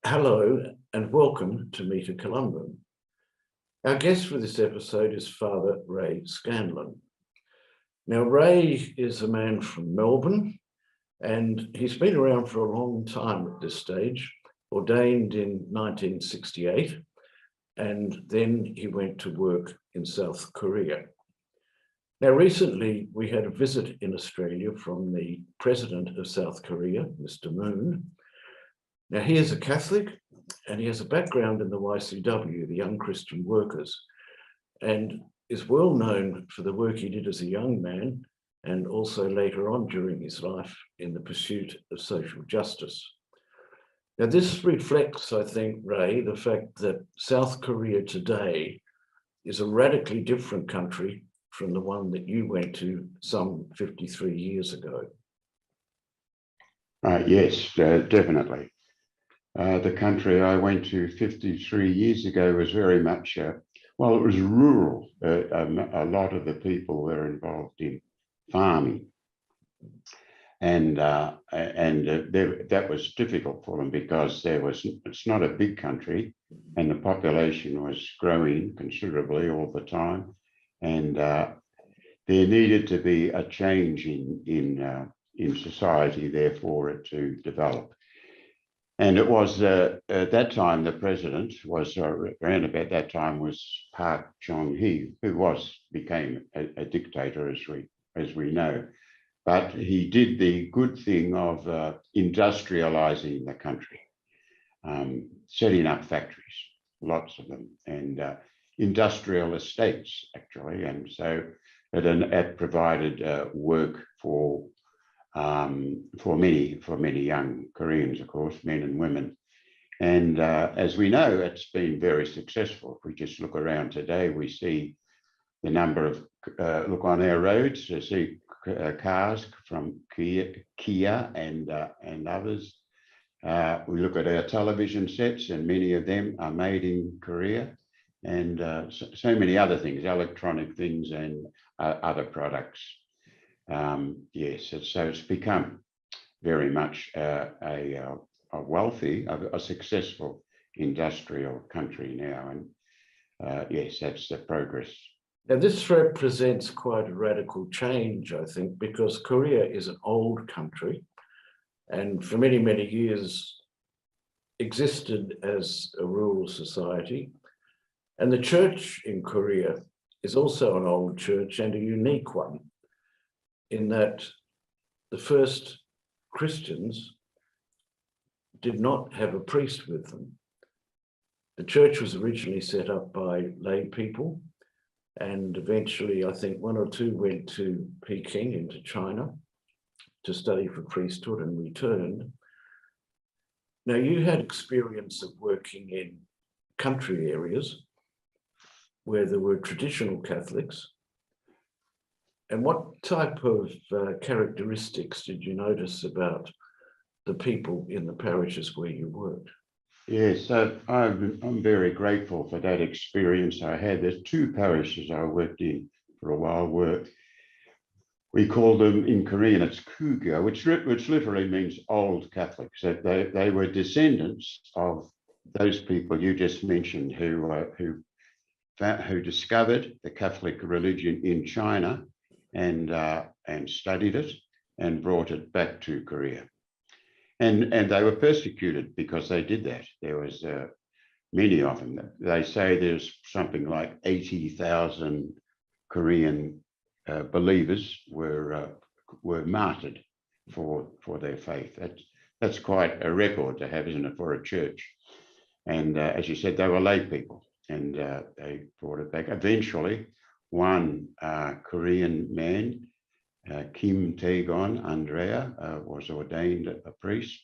Hello and welcome to Meet a Columban. Our guest for this episode is Father Ray Scanlon. Now, Ray is a man from Melbourne, and he's been around for a long time at this stage, ordained in 1968, and then he went to work in South Korea. Now, recently, we had a visit in Australia from the President of South Korea, Mr. Moon. Now, he is a Catholic, and he has a background in the YCW, the Young Christian Workers, and is well known for the work he did as a young man and also later on during his life in the pursuit of social justice. Now, this reflects, I think, Ray, the fact that South Korea today is a radically different country from the one that you went to some 53 years ago. Yes, definitely. The country I went to 53 years ago was very much, it was rural. A lot of the people were involved in farming. And that was difficult for them because it's not a big country and the population was growing considerably all the time. And there needed to be a change in society there for it to develop. And it was at that time the president was around about that time was Park Chung-hee, who became a dictator as we know, but he did the good thing of industrializing the country, setting up factories, lots of them, and industrial estates actually, and so it provided work for many young Koreans, of course, men and women. And as we know, it's been very successful. If we just look around today, we see the number of, look on our roads, we see cars from Kia and others. We look at our television sets and many of them are made in Korea, and so many other things, electronic things and other products. Yes, so it's become very much a wealthy, a successful industrial country now. And yes, that's the progress. Now, this represents quite a radical change, I think, because Korea is an old country and for many, many years existed as a rural society. And the church in Korea is also an old church and a unique one, in that the first Christians did not have a priest with them. The church was originally set up by lay people, and eventually I think one or two went to Peking into China to study for priesthood and returned. Now, you had experience of working in country areas where there were traditional Catholics. And what type of characteristics did you notice about the people in the parishes where you worked? Yes, so I'm very grateful for that experience I had. There's two parishes I worked in for a while. We call them in Korean, it's Kugyo, which literally means old Catholics. So they were descendants of those people you just mentioned who discovered the Catholic religion in China and studied it and brought it back to Korea. And they were persecuted because they did that. There was many of them. They say there's something like 80,000 Korean believers were martyred for their faith. That's quite a record to have, isn't it, for a church? And as you said, they were lay people, and they brought it back. Eventually, one Korean man, Kim Taegon Andrea, was ordained a priest,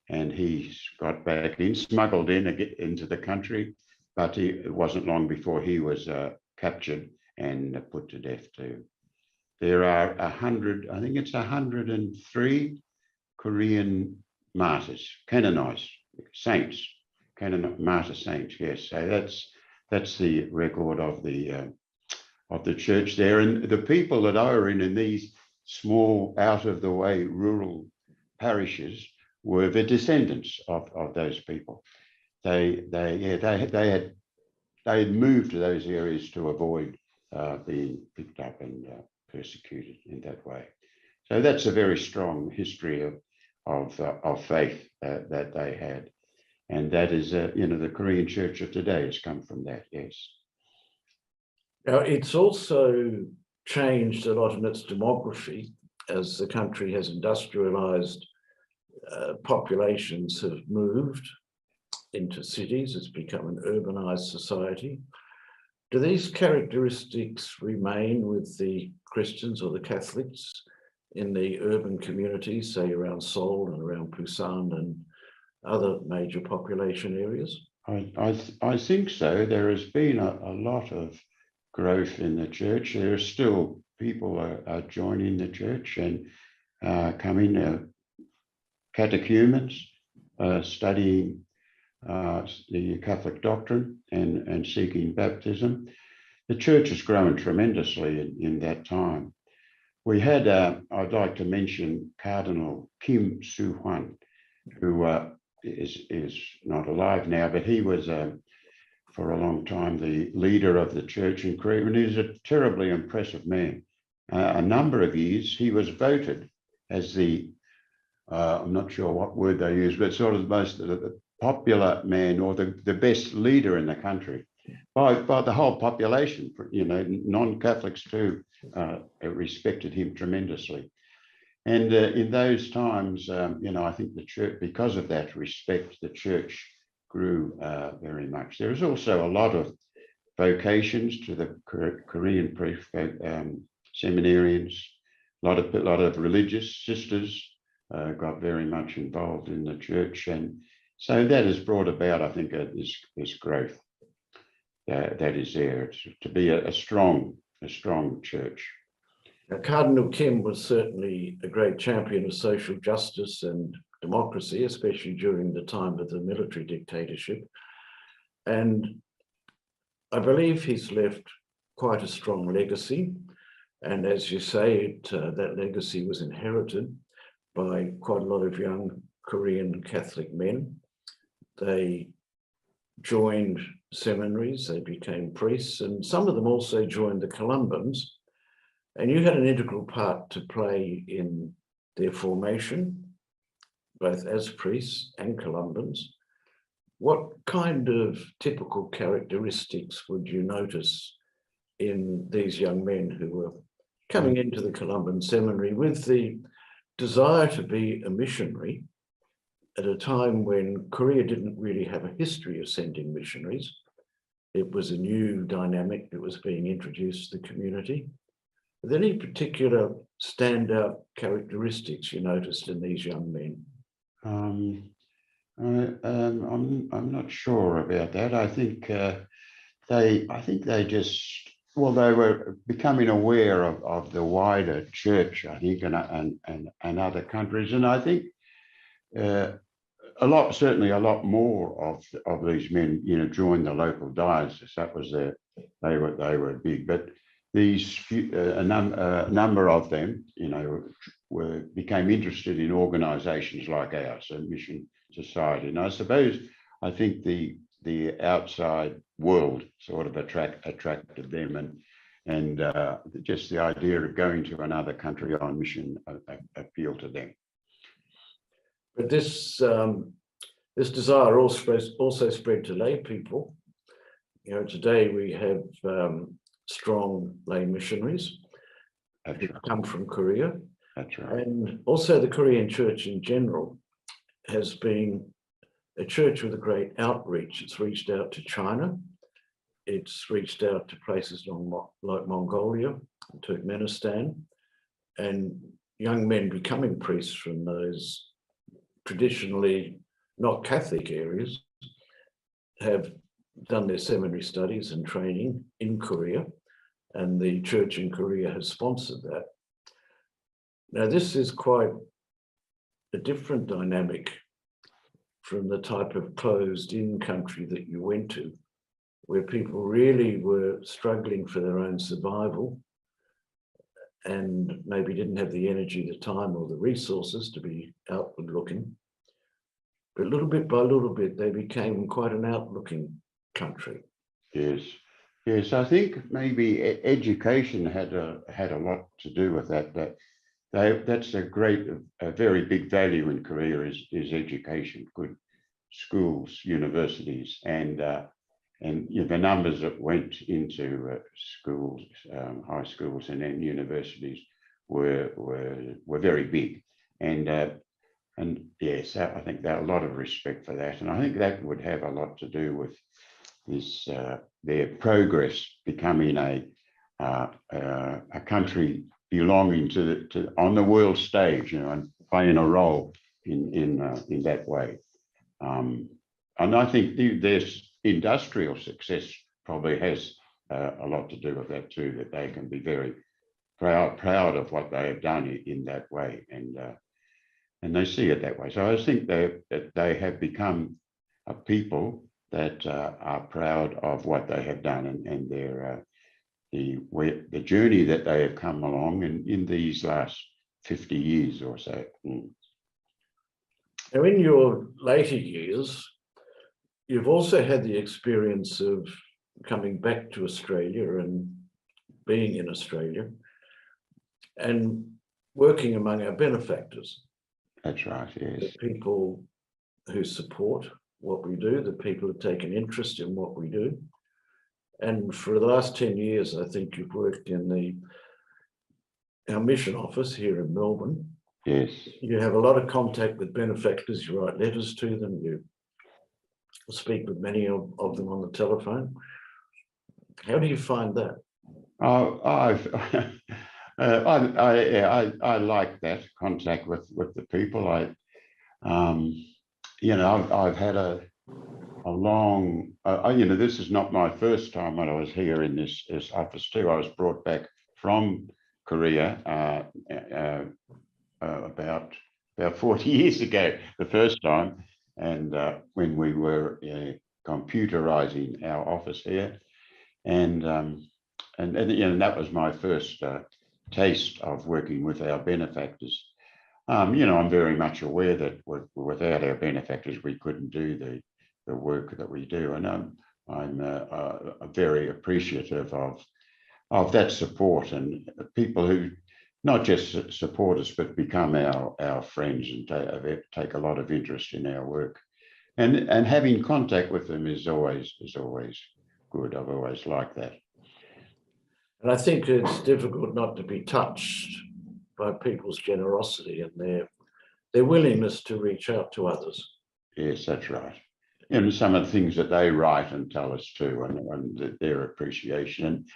and he got back in, smuggled into the country, but it wasn't long before he was captured and put to death too. There are 103 Korean martyrs, canonized saints, martyr saints. Yes, so that's the record of the church there, and the people that are in these small, out of the way rural parishes were the descendants of those people. They had moved to those areas to avoid being picked up and persecuted in that way. So that's a very strong history of faith that they had, and that is the Korean Church of today has come from that. Yes. Now it's also changed a lot in its demography as the country has industrialized. Populations have moved into cities. It's become an urbanized society. Do these characteristics remain with the Christians or the Catholics in the urban communities, say around Seoul and around Busan and other major population areas? I think so. There has been a lot of growth in the church. There are still people are joining the church and coming catechumens, studying the Catholic doctrine and seeking baptism. The church has grown tremendously in that time. We had, I'd like to mention Cardinal Kim Soo-hwan, who is not alive now, but he was for a long time the leader of the church in Korea, and he was a terribly impressive man. A number of years he was voted as the, I'm not sure what word they use, but sort of the most popular man or the best leader in the country by the whole population. Non-Catholics too respected him tremendously. And in those times, I think the church, because of that respect, the church grew very much. There is also a lot of vocations to the Korean seminarians. A lot of religious sisters got very much involved in the church, and so that has brought about, I think, this growth that is there to be a strong church. Now, Cardinal Kim was certainly a great champion of social justice and democracy, especially during the time of the military dictatorship. And I believe he's left quite a strong legacy. And as you say, that legacy was inherited by quite a lot of young Korean Catholic men. They joined seminaries, they became priests, and some of them also joined the Columbans. And you had an integral part to play in their formation, both as priests and Columbans. What kind of typical characteristics would you notice in these young men who were coming into the Columban seminary with the desire to be a missionary at a time when Korea didn't really have a history of sending missionaries? It was a new dynamic that was being introduced to the community. Are there any particular standout characteristics you noticed in these young men? I'm not sure about that. I think they just, well, they were becoming aware of the wider church, I think, and other countries, and I think certainly a lot more of these men, joined the local diocese. That was they were big, but these a number of them, became interested in organisations like ours, a mission society. And I think the outside world sort of attracted them, and just the idea of going to another country on mission appealed to them. But this desire also spread to lay people. Today we have strong lay missionaries who come from Korea. That's right. And also the Korean church in general has been a church with a great outreach. It's reached out to China. It's reached out to places like Mongolia, Turkmenistan, and young men becoming priests from those traditionally not Catholic areas have done their seminary studies and training in Korea, and the church in Korea has sponsored that. Now, this is quite a different dynamic from the type of closed-in country that you went to, where people really were struggling for their own survival and maybe didn't have the energy, the time, or the resources to be outward looking. but little bit by little bit, they became quite an outlooking country. Yes, yes. I think maybe education had a lot to do with that. That's a very big value in Korea is education, good schools, universities, and you know, the numbers that went into schools, high schools, and then universities were very big, and yes, I think there are a lot of respect for that, and I think that would have a lot to do with this their progress becoming a country belonging to on the world stage, you know, and playing a role in that way. And I think their industrial success probably has a lot to do with that too, that they can be very proud of what they have done in that way, and they see it that way. So I think that they have become a people that are proud of what they have done, and their the journey that they have come along in these last 50 years or so. Now, in your later years, you've also had the experience of coming back to Australia and being in Australia and working among our benefactors. That's right, yes. The people who support what we do, the people who take an interest in what we do. And for the last 10 years, I think you've worked in our mission office here in Melbourne. Yes. You have a lot of contact with benefactors, you write letters to them, you speak with many of them on the telephone. How do you find that? I like that contact with the people. You know, I've had a long, you know, this is not my first time when I was here in this office too. I was brought back from Korea about 40 years ago, the first time, and when we were computerizing our office here, and you know, that was my first taste of working with our benefactors. You know, I'm very much aware that without our benefactors, we couldn't do the work that we do, and I'm very appreciative of that support, and people who not just support us but become our friends and take a lot of interest in our work, and having contact with them is always good. I've always liked that. And I think it's difficult not to be touched by people's generosity and their willingness to reach out to others. Yes, that's right. And some of the things that they write and tell us too, and their appreciation. And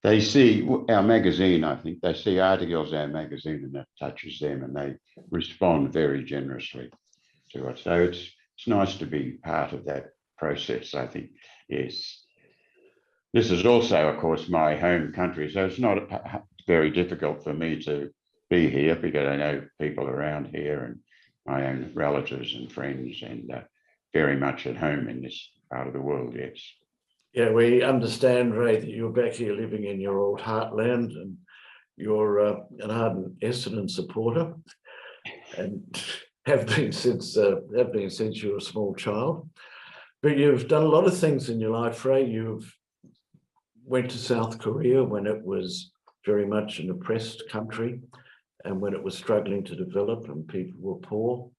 they see our magazine, I think, they see articles in our magazine and that touches them, and they respond very generously to it. So it's nice to be part of that process, I think, yes. This is also, of course, my home country, so it's not very difficult for me to be here because I know people around here and my own relatives and friends, and very much at home in this part of the world, yes. Yeah, we understand, Ray, that you're back here living in your old heartland, and you're an ardent Essendon supporter, and have been since you were a small child. But you've done a lot of things in your life, Ray. You've went to South Korea when it was very much an oppressed country and when it was struggling to develop and people were poor.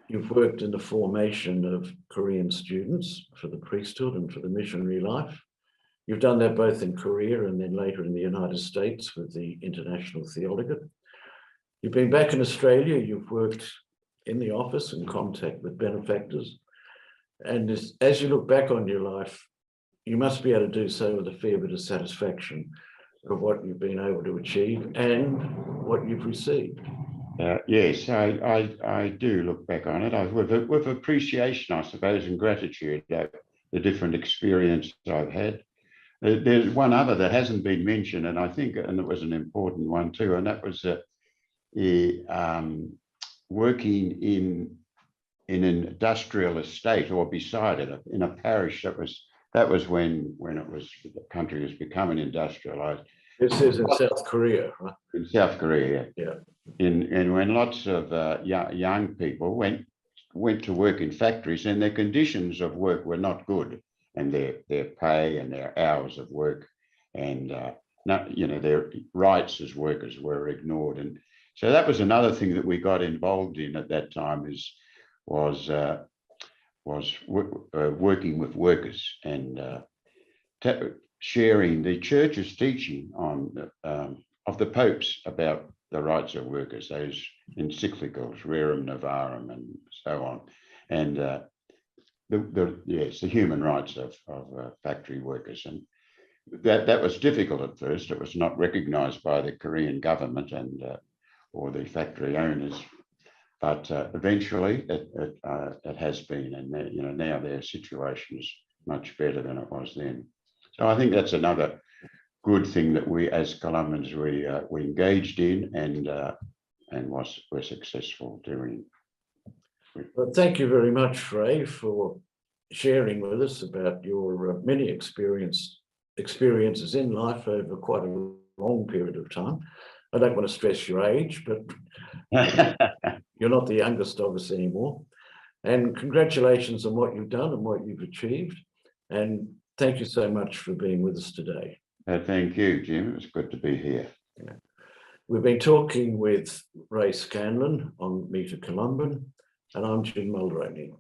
You've worked in the formation of Korean students for the priesthood and for the missionary life. You've done that both in Korea and then later in the United States with the International Theologate. You've been back in Australia, you've worked in the office in contact with benefactors. And as you look back on your life, you must be able to do so with a fair bit of satisfaction of what you've been able to achieve and what you've received. Yes, I do look back on it with appreciation, I suppose, and gratitude at the different experiences I've had. There's one other that hasn't been mentioned, and I think, and it was an important one too, and that was working in an industrial estate or beside it in a parish that was when the country was becoming industrialized. This is in South Korea, right? In South Korea, yeah. And when lots of young people went went to work in factories, and their conditions of work were not good, and their pay and their hours of work and their rights as workers were ignored. And so that was another thing that we got involved in at that time, was working with workers and sharing the church's teaching on of the popes about the rights of workers, those encyclicals, Rerum Novarum, and so on, and the human rights of factory workers. And that was difficult at first. It was not recognised by the Korean government and or the factory owners, but eventually it has been, and now their situation is much better than it was then. So I think that's another good thing that we, as Columbans, we engaged in and were successful doing. Well, thank you very much, Ray, for sharing with us about your many experiences in life over quite a long period of time. I don't want to stress your age, but you're not the youngest of us anymore. And congratulations on what you've done and what you've achieved. And thank you so much for being with us today. Thank you, Jim. It was good to be here. Yeah. We've been talking with Ray Scanlon on Meet a Columban, and I'm Jim Mulroney.